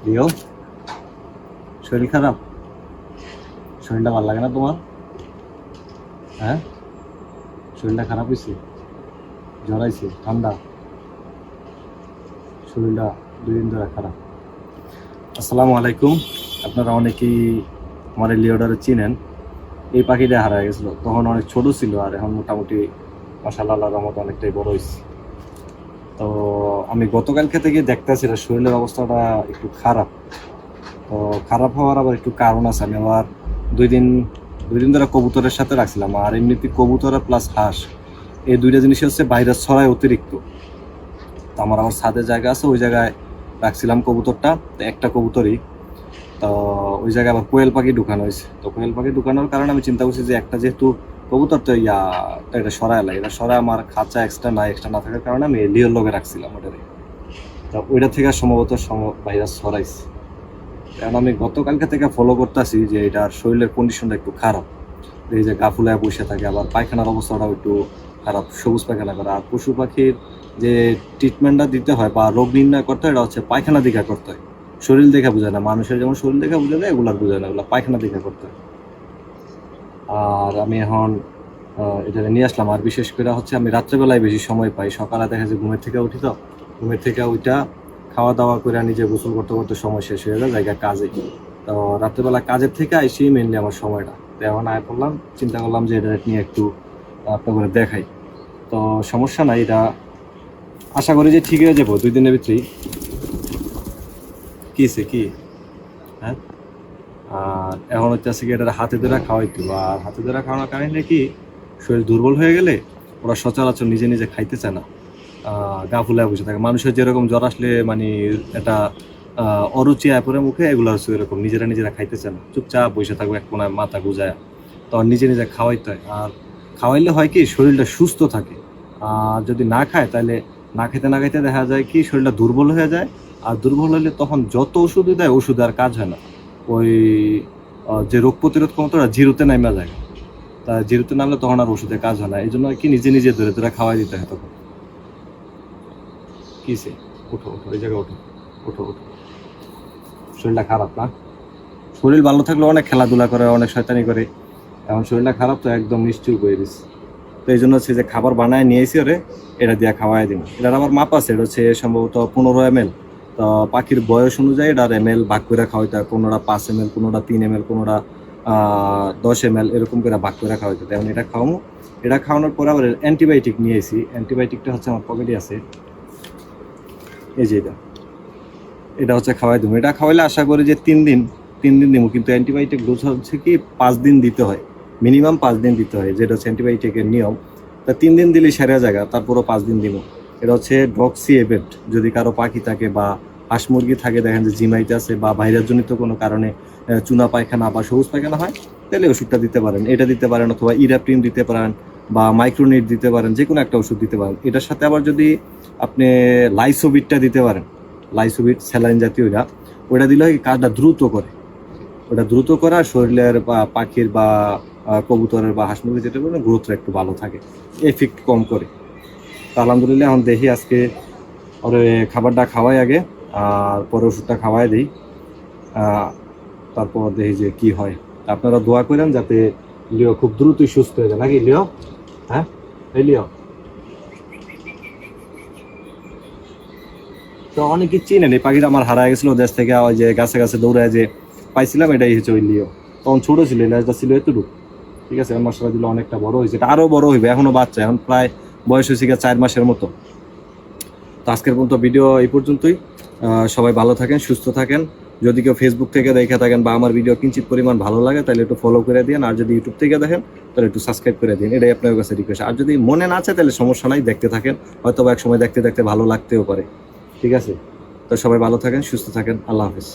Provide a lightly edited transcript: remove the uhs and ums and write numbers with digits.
লিও, শরীর খারাপ? শরীরটা ভালো লাগে না তোমার? হ্যাঁ, শরীরটা খারাপ হয়েছে? জ্বর আইছে? ঠান্ডা? শরীরটা 2 দিন ধরে খারাপ। আসসালামু আলাইকুম। আপনারা অনেকেই আমার এই লিওডারে চিনেন। এই পাখিটা হারায় গেছিল, তখন অনেক ছোট ছিল, আর এখন মোটামুটি মাশাআল্লাহ আল্লাহর রহমতে অনেকটাই বড় হয়েছে। তো আমি গতকালকে থেকে দেখতেছি শরীরের অবস্থাটা একটু খারাপ। তো খারাপ হওয়ার আবার একটু কারণ আছে। আমি আবার দুই দিন ধরে কবুতরের সাথে রাখছিলাম, আর এমনিতে কবুতর প্লাস হাঁস, এই দুইটা জিনিস হচ্ছে ভাইরাস ছড়ায় অতিরিক্ত। তো আমার আবার ছাদে জায়গা আছে, ওই জায়গায় রাখছিলাম কবুতরটা, একটা কবুতরই। তো ওই জায়গায় আবার কোয়েল পাখি ঢুকানো হয়েছে। তো কোয়েল পাখি ঢুকানোর কারণে আমি চিন্তা করছি যে একটা যেহেতু কবুতর, তো এটা সরায় লাগে, এটা সরায় আমার খাঁচা এক্সট্রা না থাকার কারণে আমি লিওর লগে রাখছিলাম ওটারে। তো ওইটা থেকে সম্ভবত ভাইরাস ছড়াইছে। এখন আমি গতকালকে থেকে ফলো করতেছি যে এটার শরীরের কন্ডিশনটা একটু খারাপ। এই যে গা ফুলায় বসে থাকে, আবার পায়খানার অবস্থাটাও একটু খারাপ, সবুজ পায়খানা করে। আর পশু পাখির যে ট্রিটমেন্টটা দিতে হয় বা রোগ নির্ণয় করতে হয়, এটা হচ্ছে পায়খানা দেখা করতে হয়। শরীর দেখে বোঝায় না, মানুষের যেমন শরীর দেখে বোঝা যায়, এগুলার বোঝায় না, এগুলো পায়খানা দেখা করতে হয়। আর আমি এখন এটা নিয়ে আসলাম। আর বিশেষ করে হচ্ছে আমি রাত্রেবেলায় বেশি সময় পাই। সকালে দেখা যায় ঘুমের থেকে উঠি, তো ঘুমের থেকে ওইটা খাওয়া দাওয়া করে নিজে গোসল করতে করতে সময় শেষ হয়ে যায় জায়গা কাজে। তো রাত্রেবেলা কাজের থেকে আইসি মেনলি আমার সময়টা। তো এখন আয় পড়লাম, চিন্তা করলাম যে এটা নিয়ে একটু আপনাদের দেখাই। তো সমস্যা নাই, এটা আশা করি যে ঠিক হয়ে যাবো 2 দিনের ভিতরেই। কি হ্যাঁ, আর এখন হচ্ছে কি এটা হাতে ধরে খাওয়াইতে হবে। আর হাতে ধরে খাওয়ানোর কারণে কি, শরীর দুর্বল হয়ে গেলে ওরা সচরাচর নিজে নিজে খাইতে চায় না, গা ফুলায় বসে থাকে। মানুষের যেরকম জ্বর আসলে মানে এটা অরুচি পরে মুখে, এগুলো হচ্ছে এরকম নিজেরা খাইতে চায় না, চুপচাপ বসে থাকবে এক কোনায় মাথা গুজায়। তখন নিজে খাওয়াইতে হয়। আর খাওয়াইলে হয় কি, শরীরটা সুস্থ থাকে। আর যদি না খায়, তাহলে না খাইতে দেখা যায় কি শরীরটা দুর্বল হয়ে যায়। আর দুর্বল হলে তখন যত ওষুধই দেয়, ওষুধ আর কাজ হয় না। ওই যে রোগ প্রতিরোধ ক্ষমতাটা জিরোতে নামা যায়। তা জিরোতে নামলে তখন আর ওষুধে কাজ হয় না। এই জন্য কি নিজে ধরে খাওয়াই দিতে হয় তখন। কিসে? ওঠো, এই জায়গায় ওঠো। শরীরটা খারাপ না? শরীর ভালো থাকলে অনেক খেলাধুলা করে, অনেক শয়তানি করে। এখন শরীরটা খারাপ, তো একদম নিশ্চুপ হয়ে দিচ্ছে। তো এই জন্য হচ্ছে যে খাবার বানায় নিয়ে এসে ওরে এটা দিয়ে খাওয়াই দিন। এটার আবার মাপ আছে, এটা হচ্ছে সম্ভবত 15 ml। তো পাখির বয়স অনুযায়ী এটার ml ভাগ করে খাওয়াইতে হয়। কোনোটা 5 ml, কোনোটা 3 ml, কোনোটা 10 ml, এরকম করে ভাগ করে খাওয়াইতে হয়। এখন এটা খাওয়াবো। এটা খাওয়ানোর পরে আবার অ্যান্টিবায়োটিক নিয়েছি। অ্যান্টিবায়োটিকটা হচ্ছে আমার পকেটে আছে, এই যে এটা হচ্ছে খাওয়াই দেবো। এটা খাওয়াইলে আশা করি যে 3 দিন দিব। কিন্তু অ্যান্টিবায়োটিক ডোজ হচ্ছে কি 5 দিন দিতে হয়, মিনিমাম 5 দিন দিতে হয়, যেটা হচ্ছে অ্যান্টিবায়োটিকের নিয়ম। তা 3 দিন দিলেই সেরা জায়গা, তারপরও 5 দিন দিব। এটা হচ্ছে ডক্সি এভেট। যদি কারো পাখি থাকে বা হাঁস মুরগি থাকে, দেখেন যে জিমাইতে আছে বা ভাইরাসজনিত কোনো কারণে চুনা পায়খানা বা সবুজ পায়খানা হয়, তাহলে ওষুধটা দিতে পারেন, এটা দিতে পারেন, অথবা ইরাপ্রিন দিতে পারেন বা মাইক্রোনিট দিতে পারেন, যে কোনো একটা ওষুধ দিতে পারেন। এটার সাথে আবার যদি আপনি লাইসোবিটটা দিতে পারেন, লাইসোবিট স্যালাইন জাতীয়, ওটা দিলে কাজটা দ্রুত করে। ওটা দ্রুত করে আর শরীরের বা পাখির বা কবুতরের বা হাঁস মুরগি যেটা বলে গ্রোথটা একটু ভালো থাকে, এফেক্ট কম করে। তো আলহামদুলিল্লাহ এখন দেখি আজকে ওরে খাবারটা খাওয়াই আগে, আর পরে ওষুধটা খাওয়াই দিই। তারপর দেখি যে কি হয়। আপনারা দোয়া করেন যাতে লিও খুব দ্রুতই সুস্থ হয়ে যায়, নাকি লিও? হ্যাঁ, এই লিও। তো অনেকে চিনেন এই পাখিটা, আমার হারায় গেছিল দেশ থেকে। ওই যে গাছে দৌড়ায় যে পাইছিলাম, এটাই হচ্ছে ওই লিও। তখন ছোট ছিল, লেজটা ছিল এতটুকু। ঠিক আছে, মশলা দিলে অনেকটা বড় হয়েছে, এটা আরো বড় হইবে, এখনো বাচ্চা, এখন প্রায় বয়স হয়েছে 4 মাসের মতো। তো আজকের পর্যন্ত ভিডিও এই পর্যন্তই। সবাই ভালো থাকেন, সুস্থ থাকেন। যদি কেউ ফেসবুক থেকে দেখে থাকেন বা আমার ভিডিও কিঞ্চিত পরিমাণ ভালো লাগে, তাহলে একটু ফলো করে দিন। আর যদি ইউটিউব থেকে দেখেন, তাহলে একটু সাবস্ক্রাইব করে দিন, এটাই আপনার কাছে রিকোয়েস্ট। আর যদি মনে না আছে, তাহলে সমস্যা নাই, দেখতে থাকেন, হয়তো বা এক সময় দেখতে ভালো লাগতেও পারে। ঠিক আছে, তো সবাই ভালো থাকেন, সুস্থ থাকেন, আল্লাহ হাফেজ।